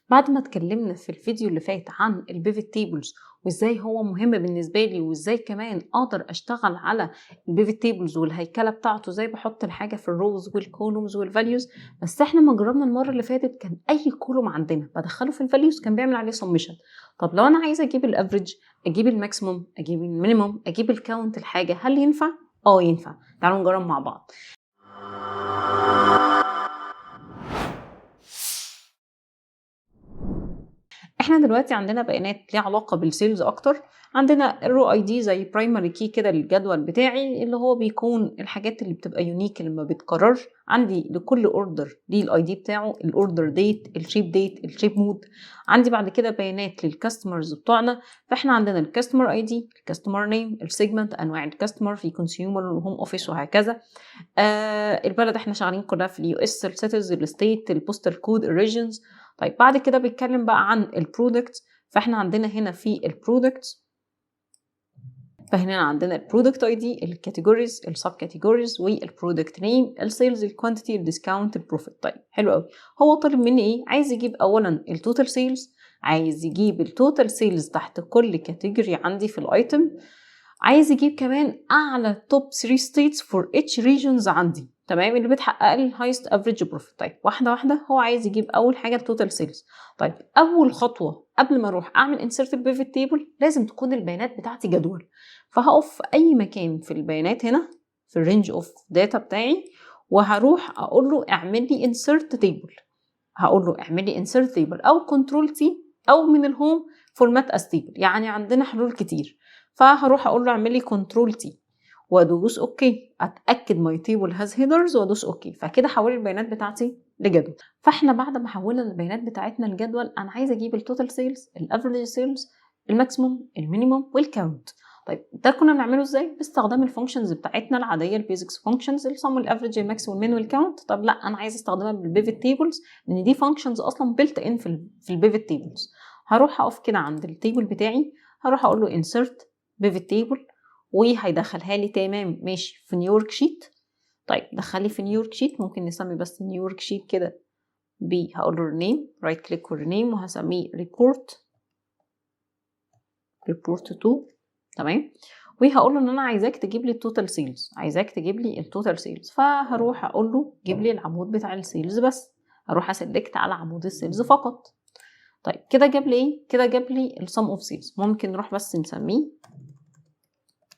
بعد ما اتكلمنا في الفيديو اللي فات عن البيفت تيبلز وازاي هو مهم بالنسبه لي، وازاي كمان اقدر اشتغل على البيفت تيبلز والهيكله بتاعته، ازاي بحط الحاجه في الروز والكولومز والفاليوز. بس احنا ما جربنا المره اللي فاتت كان اي كولوم عندنا بدخله في الفاليوز كان بيعمل عليه سمشن. طب لو انا عايزه اجيب الافريج، اجيب الماكسيموم، اجيب المينيموم، اجيب الكاونت الحاجه، هل ينفع؟ ينفع. تعالوا نجرب مع بعض. احنا دلوقتي عندنا بيانات ليها علاقه بالسيلز اكتر. عندنا الرو اي دي زي برايمري كي كده للجدول بتاعي، اللي هو بيكون الحاجات اللي بتبقى يونيك اللي ما بتكررش عندي. لكل اوردر ليه الاي دي بتاعه، الاوردر ديت، الشيب ديت، الشيب مود. عندي بعد كده بيانات للكاستمرز بتوعنا، فاحنا عندنا الكاستمر اي دي، الكاستمر نيم، السيجمنت، انواع الكاستمر في كونسيومر وهوم اوفيس وهكذا. البلد احنا شغالين كلها في اليو اس، السيتيز، الستيت، البوستال كود، الريجنز. طيب بعد كده بيتكلم بقى عن البرودكت، فاحنا عندنا هنا في البرودكت، فهنا عندنا البرودكت اي دي، الكاتيجوريز، السب كاتيجوريز، والبرودكت نيم، السيلز، الكوانتيتي، الديسكاونت، البروفيت. طيب حلو قوي. هو طالب مني ايه؟ عايز يجيب اولا التوتال سيلز، عايز يجيب التوتال سيلز تحت كل كاتيجوري عندي في الايتم، عايز يجيب كمان اعلى توب 3 ستيتس فور اتش ريجنز عندي، تمام، اللي بتحقق لي الهايست افريج بروفيت. طيب واحده واحده. هو عايز يجيب اول حاجه التوتال سيلز. طيب اول خطوه قبل ما اروح اعمل انسيرت البيفت تيبل لازم تكون البيانات بتاعتي جدول. فهقف في اي مكان في البيانات هنا في الرينج اوف داتا بتاعي، وهروح اقول له اعمل لي انسيرت تيبل. هقول له اعمل لي انسيرت تيبل او كنترول تي او من الهوم فورمات اس تيبل، يعني عندنا حلول كتير. فهروح اقول له اعمل لي كنترول تي وادوس اوكي، اتاكد ماي تيبل هاز هيدرز وادوس اوكي. فكده حول البيانات بتاعتي لجدول. فاحنا بعد ما حولنا البيانات بتاعتنا لجدول، انا عايزه اجيب التوتال سيلز، الافريج سيلز، الماكسيموم، المينيموم، والكاونت. طيب ده كنا بنعمله ازاي؟ باستخدام الفانكشنز بتاعتنا العاديه، البيزكس فانكشنز، السم والافريج الماكس والمين والكاونت. طب لا، انا عايزه استخدمها بالبيفت تيبلز، لان دي فانكشنز اصلا بيلت ان في البيفت تيبلز. هروح اقف كده عند التيبل بتاعي، هروح اقول له انسرت بيفت تيبل، وهيدخلها لي تمام ماشي في نيويورك شيت. طيب دخلي في نيويورك شيت، ممكن نسمي بس نيويورك شيت كده هقول له رينيم، رايت كليك ورينيم، وهسميه ريبورت 2. تمام. وهقول له ان انا عايزاك تجيب لي التوتال سيلز، عايزاك تجيب لي التوتال سيلز. فهروح اقول له جيب لي العمود بتاع السيلز بس، هروح اسلكت على عمود السيلز فقط. طيب كده جاب لي ايه؟ كده جاب لي السم اوف سيلز. ممكن نروح بس نسميه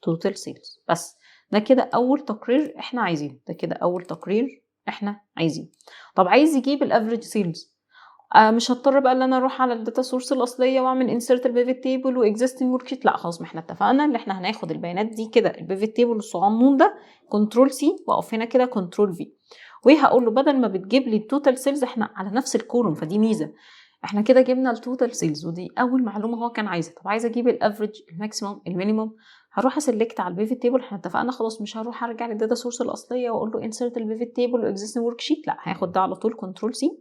توتال سيلز بس. ده كده اول تقرير احنا عايزينه، ده كده اول تقرير احنا عايزينه. طب عايز يجيب الافريج سيلز، مش هضطر بقى ان انا اروح على الداتا سورس الاصليه واعمل انسيرت البيفت تيبل واكزيستنج ورك شيت. لا خلاص، ما احنا اتفقنا ان احنا هناخد البيانات دي كده، البيفت تيبل الصغنون ده، كنترول سي، واقف هنا كده كنترول في، وهقول له بدل ما بتجيب لي التوتال سيلز احنا على نفس الكولوم، فدي ميزه. احنا كده جبنا التوتال سيلز ودي اول معلومه هو كان عايزها. طب عايزه اجيب الافريج، الماكسيمم، المينيمم. هروح اسلكت على البيفت تيبل، احنا اتفقنا خلاص مش هروح ارجع للداتا سورس الاصليه واقول له انسيرت البيفت تيبل واكزيستنج ورك شيت، لا هاخد ده على طول كنترول سي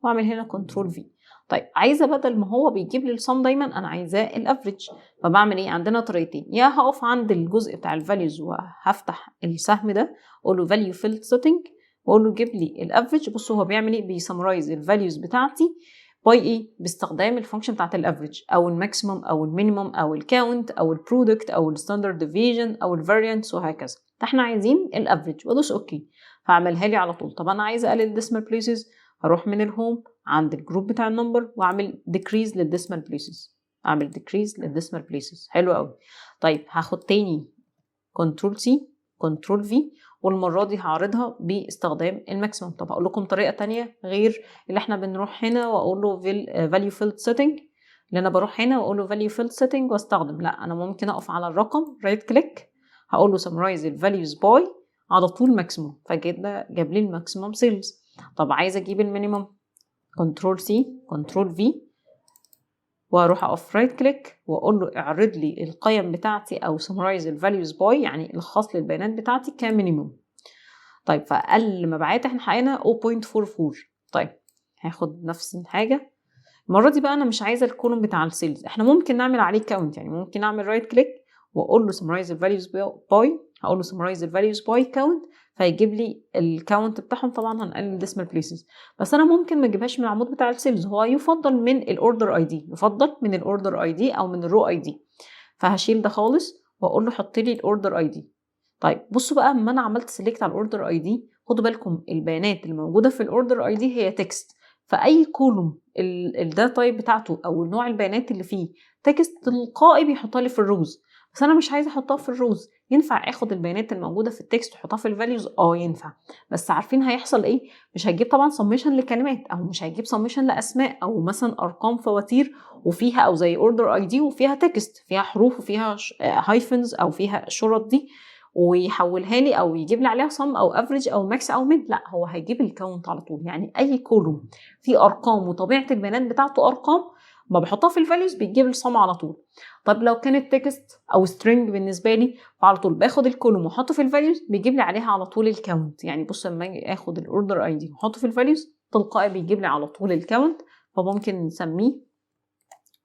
واعمل هنا كنترول في. طيب عايزه بدل ما هو بيجيب لي الصم دايما، انا عايزاه الافريج. فبعمل ايه؟ عندنا طريقتين، يا هقف عند الجزء بتاع الفاليوز وهفتح السهم ده اقول له فاليو فيلد سيتنج واقول له جيب لي الافريج. بصوا هو بيعمل ايه؟ بيسمرايز الفاليوز بتاعتي باي ايه؟ باستخدام الفانكشن بتاعت الافريج او الماكسيمم او المينيمم او الكاونت او البرودكت او الستاندرد ديفيجن او الفاريانس وهكذا. فاحنا عايزين الافريج وادوس اوكي، فعملها لي على طول. طب انا عايزه اقلل الديسمال بليسز، هروح من الهوم عند الجروب بتاع النمبر واعمل decrease للديسمال بليسز، اعمل decrease للديسمال بليسز. حلو قوي. طيب هاخد تاني كنترول سي كنترول في، والمره دي هعرضها باستخدام الماكسيمم. طب اقول لكم طريقه تانية غير اللي احنا بنروح هنا واقول له value field setting، اللي انا بروح هنا واقول له value field setting واستخدم. لا، انا ممكن اقف على الرقم رايت كليك، هقول له summarize الفاليوز باي على طول ماكسيمم، فكده جاب لي الماكسيمم سيلز. طب عايزه اجيب المينيمم، كنترول سي كنترول في، واروح اقف رايت كليك واقول له اعرض لي القيم بتاعتي او summarize الفاليوز باي، يعني الخاص للبيانات بتاعتي كمينيمم. طيب فاقل مبيعات احنا حققنا 0.44. طيب هاخد نفس الحاجه المره دي بقى، انا مش عايزه الكولوم بتاع السيلز، احنا ممكن نعمل عليه كاونت، يعني ممكن اعمل رايت كليك واقول له summarize الفاليوز باي، هقول له summarize الفاليوز باي كاونت، فيجيب لي الكاونت بتاعهم. طبعا هنقلل ديسمال بليسز، بس انا ممكن ما اجيبهاش من العمود بتاع السيلز، هو يفضل من الاوردر اي دي، يفضل من الاوردر اي دي او من الرو اي دي. فهشيل ده خالص واقول له حط لي الاوردر اي دي. طيب بصوا بقى، اما انا عملت سيلكت على الاوردر اي دي، خدوا بالكم البيانات اللي موجوده في الاوردر اي دي هي تكست، فاي كولوم الداتا تايب بتاعته او نوع البيانات اللي فيه تكست تلقائي بيحطها لي في الروز. بس انا مش عايزه احطها في الروز. ينفع اخد البيانات الموجوده في التكست واحطها في الفاليوز؟ ينفع. بس عارفين هيحصل ايه؟ مش هيجيب طبعا سميشن لكلمات، او مش هيجيب سميشن لاسماء، او مثلا ارقام فواتير وفيها، او زي اوردر اي دي وفيها تكست، فيها حروف وفيها هايفنز او فيها شرط دي، ويحولها لي او يجيب لي عليها صم او افريج او ماكس او ميد. لا، هو هيجيب الكاونت على طول. يعني اي كولوم فيه ارقام وطبيعه البيانات بتاعته ارقام، ما بحطها في الفاليوز بيجيب الصم على طول. طب لو كانت تكست او سترينج بالنسبه لي، فعلى طول باخد الكولوم واحطه في الفاليوز بيجيب لي عليها على طول الكاونت. يعني بص، لما اجي اخد الاوردر اي دي واحطه في الفاليوز تلقائي بيجيب لي على طول الكاونت. فممكن نسميه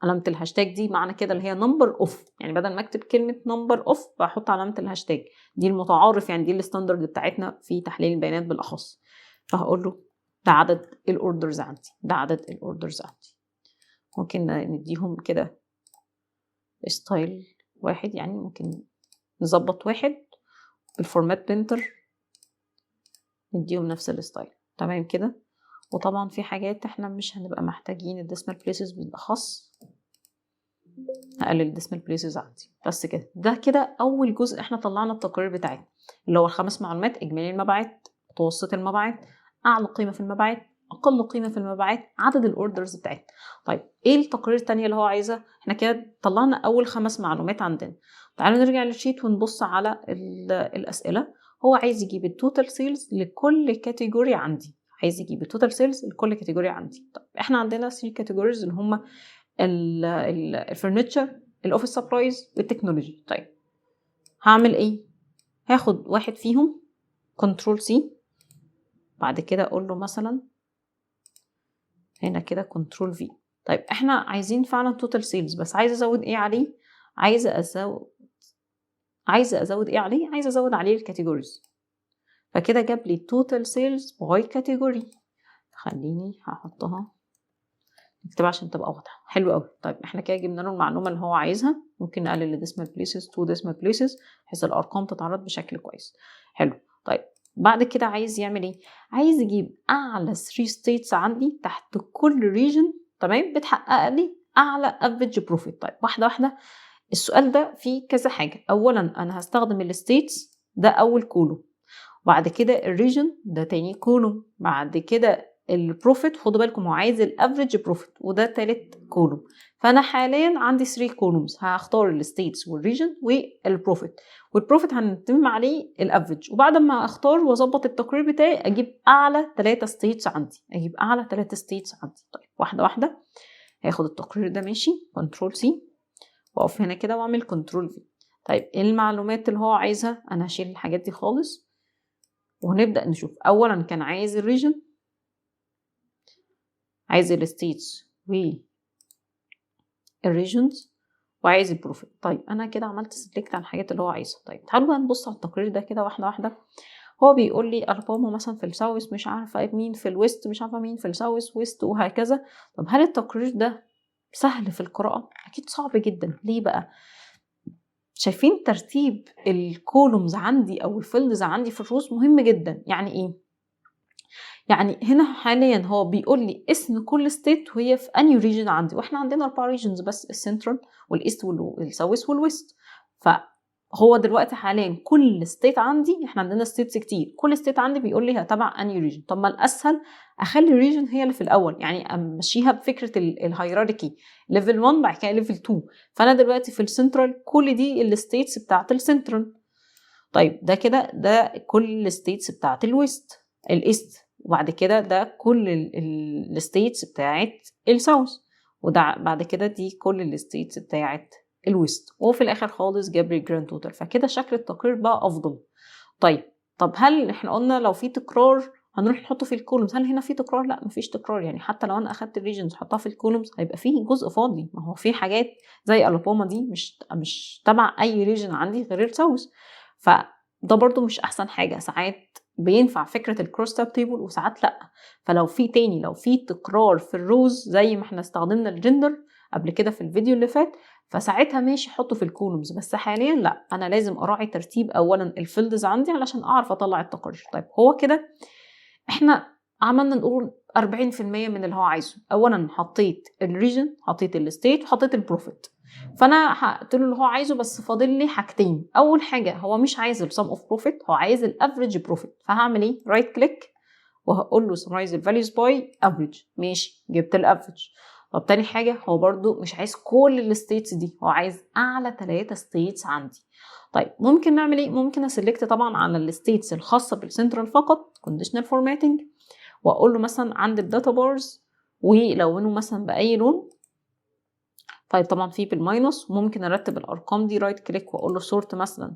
علامة الهاشتاج دي، معنى كده اللي هي نمبر اوف، يعني بدل ما اكتب كلمة نمبر اوف بحط علامة الهاشتاج دي المتعارف، يعني دي الستاندرد بتاعتنا في تحليل البيانات بالاخص. فهقول له ده عدد الاوردرز عندي، ده عدد الاوردرز عندي. ممكن نديهم كده ستايل واحد، يعني ممكن نظبط واحد بالفورمات بينتر نديهم نفس الستايل. تمام كده. وطبعا في حاجات احنا مش هنبقى محتاجين الديسمال بليسز بالاخص، هقلل الديسمال بليسز عندي. بس كده، ده كده اول جزء احنا طلعنا التقرير بتاعنا، اللي هو الخمس معلومات: اجمالي المبيعات، متوسط المبيعات، اعلى قيمه في المبيعات، اقل قيمه في المبيعات، عدد الاوردرز بتاعتنا. طيب ايه التقرير الثانيه اللي هو عايزها؟ احنا كده طلعنا اول 5 معلومات عندنا. تعالوا نرجع للشيت ونبص على الاسئله. هو عايز يجيب التوتال سيلز لكل كاتيجوري عندي، عايز يجيب التوتال سيلز لكل كاتيجوري عندي. طب احنا عندنا 3 كاتيجوريز اللي هم الفرنتشر، الاوفيس سبلايز، والتكنولوجي. طيب هعمل ايه؟ هاخد واحد فيهم كنترول سي، بعد كده اقول له مثلا هنا كده كنترول في. طيب احنا عايزين فعلا توتال سيلز، بس عايزه ازود ايه عليه؟ عايزه ازود ايه عليه؟ عايزه ازود عليه الكاتيجوريز. فكده جاب لي توتال سيلز باي كاتيجوري. خليني هحطها نكتبها عشان تبقى واضحه. حلو قوي. طيب احنا كده جبنا له المعلومه اللي هو عايزها. ممكن نقلل الديسمال بليسز تو ديسمال بليسز بحيث الارقام تتعرض بشكل كويس. حلو. طيب بعد كده عايز يعمل ايه؟ عايز يجيب اعلى 3 ستيتس عندي تحت كل ريجن، تمام، بتحقق لي اعلى افريج بروفيت. طيب واحده واحده. السؤال ده فيه كذا حاجه. اولا انا هستخدم الستيتس، ده اول كولوم، وبعد كده الريجن ده تاني كولوم، بعد كده البروفيت. خدوا بالكم هو عايز الافريج بروفيت، وده تالت كولوم. فانا حاليا عندي 3 كولومز، هختار الستيتس والريجن والبروفيت، والبروفيت هنتم عليه الافريج. وبعد ما اختار واظبط التقرير بتاعي اجيب اعلى 3 ستيتس عندي، اجيب اعلى 3 ستيتس عندي. طيب واحده واحده. هاخد التقرير ده ماشي كنترول سي، واقف هنا كده واعمل كنترول في. طيب ايه المعلومات اللي هو عايزها؟ انا هشيل الحاجات دي خالص وهنبدأ نشوف. أولا كان عايز الريجن، عايز الستيتس والريجنز، وعايز البروفيت. طيب أنا كده عملت سلكت على الحاجات اللي هو عايزها. طيب تعالوا بقى نبص على التقرير ده كده واحدة واحدة. هو بيقول لي ألبومه مثلا في الساوث، مش عارفة مين في الويست، مش عارفة مين في الساوث ويست، وهكذا. طب هل التقرير ده سهل في القراءة؟ أكيد صعب جدا. ليه بقى؟ شايفين ترتيب الكولومز عندي أو الفيلدز عندي في الروز مهم جدا. يعني إيه؟ يعني هنا حاليا هو بيقول لي اسم كل ستيت وهي في انهي ريجن عندي، واحنا عندنا 4 ريجنز بس: السنترال والايست والساوث والويست. فهو دلوقتي حاليا كل ستيت عندي، احنا عندنا ستيتس كتير، كل ستيت عندي بيقول لي هتبع انهي ريجن. طب ما الاسهل اخلي ريجن هي اللي في الاول، يعني امشيها بفكره الهيراركي، ليفل 1 بعد كده ليفل 2. فانا دلوقتي في السنترال كل دي الستيتس بتاعت السنترال. طيب ده كده ده كل الستيتس بتاعت الايست، وبعد كده ده كل الستيتس بتاعت الساوث، وده بعد كده دي كل الستيتس بتاعت الويست، وفي الاخر خالص جاب لي الجراند توتال. فكده شكل التقرير بقى افضل. طب هل احنا قلنا لو في تكرار هنروح نحطه في الكولومز؟ هل هنا في تكرار؟ لا، مفيش تكرار. يعني حتى لو انا اخدت الريجنز حطها في الكولومز هيبقى فيه جزء فاضي. ما هو في حاجات زي الابوما دي مش تبع اي ريجن عندي غير الساوث. فده برضو مش احسن حاجه. ساعات بينفع فكره الكروس تاب تيبل وساعات لا. فلو في تكرار في الروز زي ما احنا استخدمنا الجندر قبل كده في الفيديو اللي فات، فساعتها ماشي احطه في الكولومز. بس حاليا لا، انا لازم اراعي ترتيب اولا الفيلدز عندي علشان اعرف اطلع التقارير. طيب هو كده احنا عملنا نقول 40% من اللي هو عايزه. اولا حطيت الريجن، حطيت الستيت، وحطيت البروفيت. فانا حققت له اللي هو عايزه، بس فاضل لي حاجتين. اول حاجه هو مش عايز السم اوف بروفيت، هو عايز الافريج بروفيت. فهعمل ايه؟ رايت كليك وهقول له سمرايز الفاليوز باي افريج. ماشي، جبت الافريج. طب تاني حاجه، هو برضو مش عايز كل الستيتس دي، هو عايز اعلى 3 ستيتس عندي. طيب ممكن نعمل ايه؟ ممكن اسلكت طبعا على الستيتس الخاصه بالسنترال فقط، كونديشنال فورماتنج، واقول له مثلا عند الداتا بارز ولونه مثلا باي لون. طيب طبعا في بالماينس. ممكن ارتب الارقام دي، رايت كليك واقول له سورت مثلا،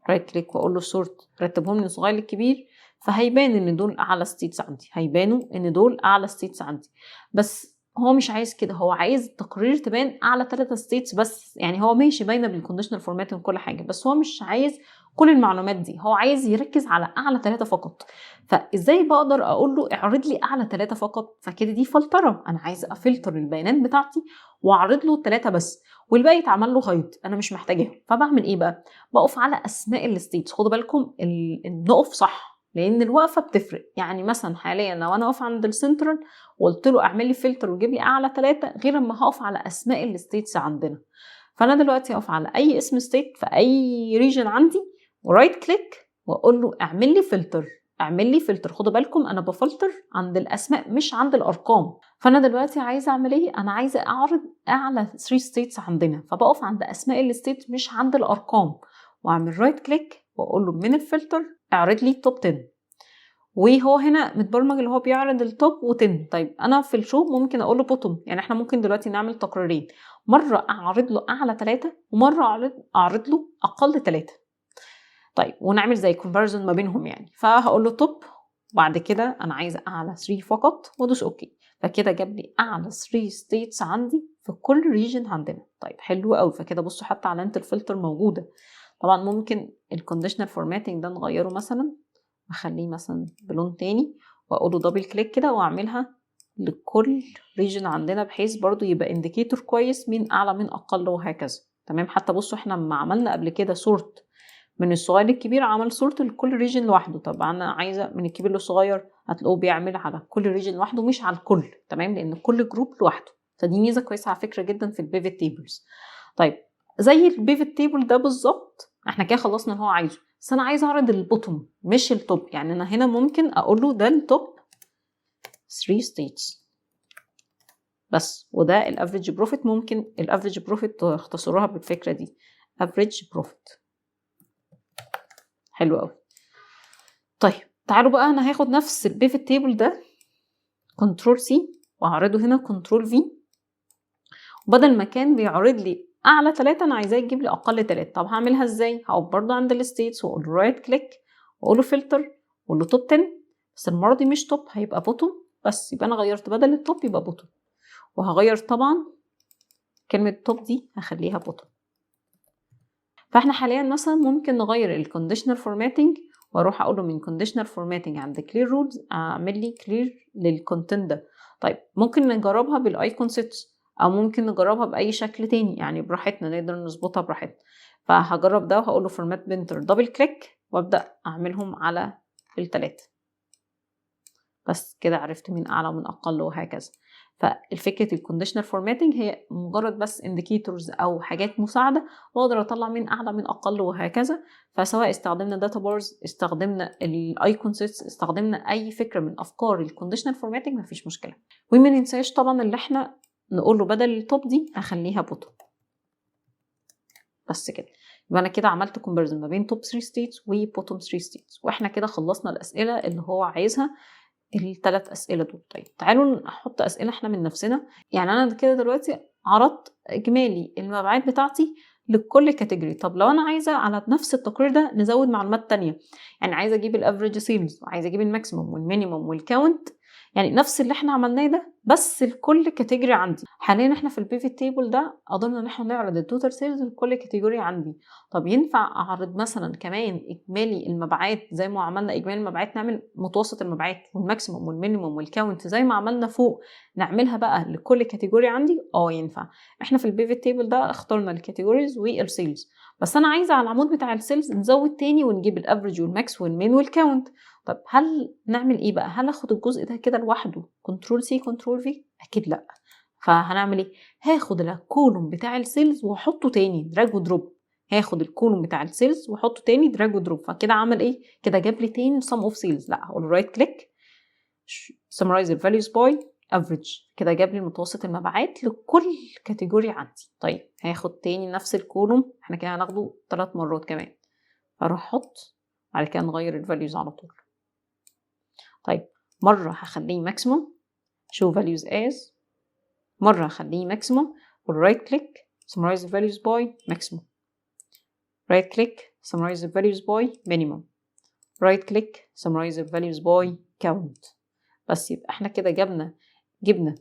رايت كليك واقول له سورت، رتبهم لي صغير للكبير. فهيبان ان دول اعلى ستيتس عندي، هيبانوا ان دول اعلى ستيتس عندي. بس هو مش عايز كده، هو عايز التقرير تبان اعلى 3 ستيتس بس. يعني هو ماشي باينه بالكونديشنال فورماتنج وكل حاجه، بس هو مش عايز كل المعلومات دي، هو عايز يركز على اعلى 3 فقط. فازاي بقدر اقول له اعرض لي اعلى 3 فقط؟ فكده دي فلتره، انا عايز افلتر البيانات بتاعتي واعرض له 3 بس، والباقي يتعمل له هايد، انا مش محتاجاهم. فبعمل ايه بقى؟ بقف على اسماء الستيتس. خدوا بالكم نقف صح، لان الوقفه بتفرق. يعني مثلا حاليا لو انا واقفه عند السنترال وقلت له اعمل لي فلتر وجيب لي اعلى 3، غير اما هقف على اسماء الستيتس عندنا. فانا دلوقتي هقف على اي اسم ستيت في اي ريجن عندي، ورايت كليك واقول له اعمل لي فلتر، اعمل لي فلتر. خدوا بالكم انا بفلتر عند الاسماء مش عند الارقام. فانا دلوقتي عايزه اعمل ايه؟ انا عايزه اعرض اعلى 3 ستيتس عندنا، فبقف عند اسماء الستيت مش عند الارقام، واعمل رايت كليك واقول له من الفلتر اعرض لي توب 10. وهو هنا متبرمج اللي هو بيعرض التوب و10. طيب انا في الشو ممكن اقول له بوتوم. يعني احنا ممكن دلوقتي نعمل تقريرين، مره اعرض له اعلى 3 ومره اعرض له اقل 3. طيب ونعمل زي كومباريزون ما بينهم يعني. فهقول له توب، بعد كده انا عايزه اعلى 3 فقط وادوس اوكي. فكده جاب لي اعلى 3 ستيتس عندي في كل ريجن عندنا. طيب حلو قوي. فكده بصوا حتى علامه الفلتر موجوده. طبعا ممكن الكونديشنال فورماتنج ده نغيره مثلا، اخليه مثلا بلون تاني، واقوله دبل كليك كده واعملها لكل ريجن عندنا، بحيث برضو يبقى انديكيتور كويس مين اعلى مين اقل وهكذا. تمام. حتى بصوا احنا لما عملنا قبل كده سورت من الصغير للكبير، عمل سورت لكل ريجن لوحده. طب انا عايزه من الكبير للصغير، هتلاقوه بيعمل على كل ريجن لوحده مش على الكل. تمام، لان كل جروب لوحده. فدي ميزه كويسه على فكره جدا في البيفت تيبلز. طيب زي البيفت تيبل ده بالظبط، احنا كده خلصنا اللي هو عايزه. بس انا عايزه اعرض البوتوم مش التوب. يعني انا هنا ممكن اقول له ده التوب 3 ستيتس بس، وده الافريج بروفيت. ممكن الافريج بروفيت تختصروها بالفكره دي، افريج بروفيت. حلو قوي. طيب تعالوا بقى، انا هاخد نفس البيفت تيبل ده كنترول سي واعرضه هنا كنترول في، وبدل ما كان بيعرض لي اعلى 3 انا عايزاه يجيب لي اقل 3. طب هعملها ازاي؟ هقف برضه عند الستيتس واقول له رايت كليك واقول له فلتر واقول له توب 10. بس المره دي مش توب، هيبقى بوتوم بس. يبقى انا غيرت بدل التوب يبقى بوتوم، وهغير طبعا كلمه توب دي هخليها بوتوم. فاحنا حاليا مثلا ممكن نغير الكونديشنال فورماتنج، واروح اقول له من كونديشنال فورماتنج عند كلير رولز اعمل لي كلير للكونتنت ده. طيب ممكن نجربها بالايكون سيتس، او ممكن نجربها باي شكل تاني، يعني براحتنا نقدر نظبطها براحتنا. فهجرب ده وهقول له فورمات بنتر دبل كليك وابدا اعملهم على الثلاثه. بس كده عرفت مين اعلى ومين اقل وهكذا. فالفكره الكونديشنال فورماتنج هي مجرد بس انديكيتورز او حاجات مساعده، واقدر اطلع مين اعلى مين اقل وهكذا. فسواء استخدمنا داتا بارز، استخدمنا الايكون سيتس، استخدمنا اي فكره من افكار الكونديشنال فورماتنج، مفيش مشكله. وما ننساش طبعا اللي احنا نقول له بدل التوب دي اخليها بوتوم. بس كده يبقى انا كده عملت كومباريزون ما بين توب 3 ستيتس وبوتوم 3 ستيتس، واحنا كده خلصنا الاسئله اللي هو عايزها، الثلاث اسئله دول. طيب تعالوا نحط اسئله احنا من نفسنا. يعني انا كده دلوقتي عرضت اجمالي المبيعات بتاعتي لكل كاتيجوري. طب لو انا عايزه على نفس التقرير ده نزود معلومات تانية، يعني عايزه اجيب الافريج سيلز، وعايزه اجيب الماكسيموم والمينيموم والكاونت، يعني نفس اللي احنا عملناه ده بس لكل كاتيجوري عندي. حاليا احنا في البيفت تيبل ده قدرنا ان احنا نعرض التوتال سيلز لكل كاتيجوري عندي. طب ينفع اعرض مثلا كمان اجمالي المبيعات زي ما عملنا اجمالي المبيعات، نعمل متوسط المبيعات والماكسيموم والمينيموم والكاونت زي ما عملنا فوق، نعملها بقى لكل كاتيجوري عندي؟ ينفع. احنا في البيفت تيبل ده اخترنا الكاتيجوريز والسيلز، بس انا عايزه على العمود بتاع السيلز نزود تاني ونجيب الافريج والماكس والمين والكاونت. طب هل نعمل ايه بقى؟ هل اخد الجزء ده كده لوحده كنترول سي كنترول في؟ اكيد لا. فهنعمل ايه؟ هاخد الكولوم بتاع السيلز واحطه تاني دراج ودروب. هاخد الكولوم بتاع السيلز واحطه تاني دراج ودروب. فكده عمل ايه؟ كده جاب لي تاني sum of sales. لا، هقول رايت كليك summarize the values by average. كده جاب لي متوسط المبيعات لكل كاتيجوري عندي. طيب هاخد تاني نفس الكولوم، احنا كده هناخده 3 مرات كمان، هروح احط بعد كده نغير الفاليوز على طول. طيب مرة هخليه maximum show values as، مرة هخليه maximum والرايت كليك summarize the values by maximum، right click summarize the values by minimum، right click summarize the values by count. بس يبقى احنا كده جبنا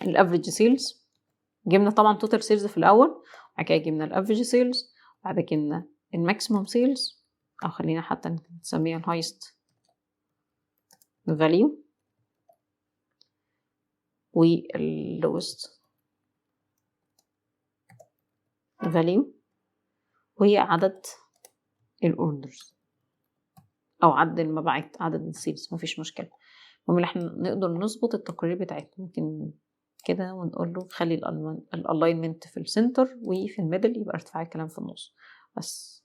الافريج سيلز، جبنا طبعا توتال سيلز في الاول، بعد كده جبنا الافريج سيلز، بعد كده الماكسيمم سيلز، او خلينا حتى نسميها الهايست فاليو واللوست فاليو، وهي عدد الاوردرز او عدد المبيعات، عدد السيلز، مفيش مشكله. المهم ان احنا نقدر نظبط التقارير بتاعتنا. ممكن كده ونقول له خلي الالاينمنت في السنتر وفي الميدل يبقى ارتفاع الكلام في النص بس،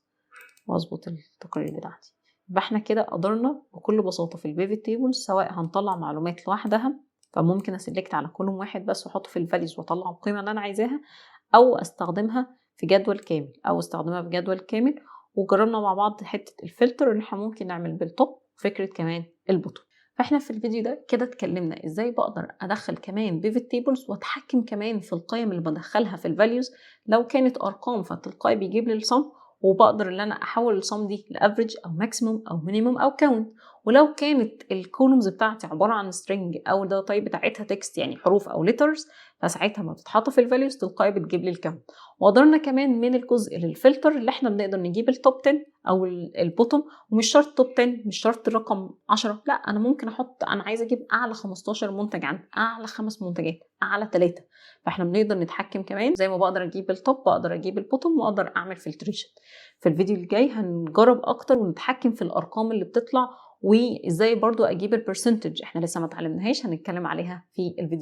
واظبط التقارير بتاعتي. يبقى احنا كده قدرنا بكل بساطه في البيفت تيبل سواء هنطلع معلومات لوحدها، فممكن اسلكت على كولوم واحد بس واحطه في الفاليوز واطلع القيمه اللي انا عايزاها، او استخدمها في جدول كامل. وجربنا مع بعض حته الفلتر اللي احنا ممكن نعمل بالتوب، فكره كمان البوتوم. فاحنا في الفيديو ده كده اتكلمنا ازاي بقدر ادخل كمان بيفت تيبلز واتحكم كمان في القيم اللي بدخلها في الفاليوز. لو كانت ارقام فتلقائي بيجيب لي الصم، وبقدر ان انا احول الصم دي لافريج او ماكسيموم او مينيموم او كاونت. ولو كانت الكولومز بتاعتي عباره عن سترينج او الداتا تايب بتاعتها تكست يعني حروف او ليترز، فساعتها ما بتتحط في الفاليوز تلقائي بتجيب لي الكاونت. وقدرنا كمان من الجزء للفلتر اللي احنا بنقدر نجيب التوب 10 او البوتوم، ومش شرط توب 10، مش شرط الرقم 10، لا انا ممكن احط انا عايزه اجيب اعلى 15 منتج عندي، اعلى 5 منتجات، اعلى 3. فاحنا بنقدر نتحكم كمان زي ما بقدر اجيب التوب بقدر اجيب البوتوم واقدر اعمل فلتريشن. في الفيديو الجاي هنجرب اكتر ونتحكم في الارقام اللي بتطلع، وازاي برضو اجيب البرسنتج، احنا لسه ما اتعلمناهاش، هنتكلم عليها في الفيديو.